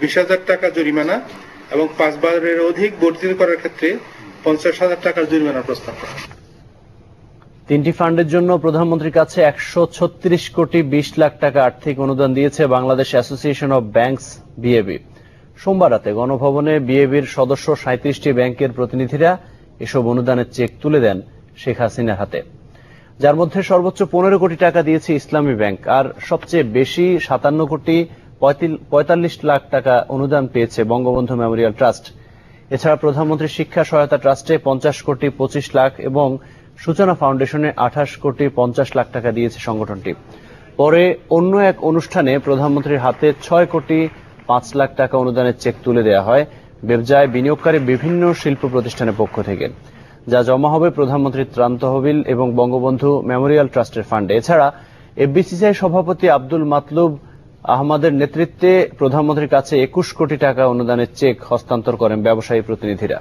20,000 টাকা জরিমানা এবং 5 বারের অধিক বর্ধিত করার ক্ষেত্রে 50,000 টাকার জরিমানার প্রস্তাব করা। তিনটি ফান্ডের জন্য প্রধানমন্ত্রীর কাছে 136 কোটি 20 লাখ টাকা আর্থিক অনুদান দিয়েছে বাংলাদেশ অ্যাসোসিয়েশন অব ব্যাংকস বিএবি। সোমবার রাতে গণভবনে বিএবির সদস্য 37টি ব্যাংকের প্রতিনিধিরা এসব অনুদানের চেক তুলে দেন শেখ হাসিনার হাতে, যার মধ্যে সর্বোচ্চ 15 কোটি টাকা দিয়েছে ইসলামী ব্যাংক, আর সবচেয়ে বেশি 57 কোটি 45 লাখ টাকা অনুদান পেয়েছে বঙ্গবন্ধু মেমোরিয়াল ট্রাস্ট। এছাড়া প্রধানমন্ত্রী শিক্ষা সহায়তা ট্রাস্টে 50 কোটি 25 লাখ এবং সূচনা ফাউন্ডেশনে 28 কোটি 50 লাখ টাকা দিয়েছে সংগঠনটি। পরে অন্য এক অনুষ্ঠানে প্রধানমন্ত্রীর হাতে 6 কোটি 5 লাখ টাকা অনুদানের চেক তুলে দেওয়া হয় ব্যবসায় বিনিয়োগকারী বিভিন্ন শিল্প প্রতিষ্ঠানের পক্ষ থেকে, যা জমা হবে প্রধানমন্ত্রীর ত্রাণ তহবিল এবং বঙ্গবন্ধু মেমোরিয়াল ট্রাস্টের ফান্ডে। এছাড়া এফবিসিসিআই সভাপতি আব্দুল মাতলুব আহমদের নেতৃত্বে প্রধানমন্ত্রীর কাছে 21 কোটি টাকা অনুদানের চেক হস্তান্তর করেন ব্যবসায়ী প্রতিনিধিরা।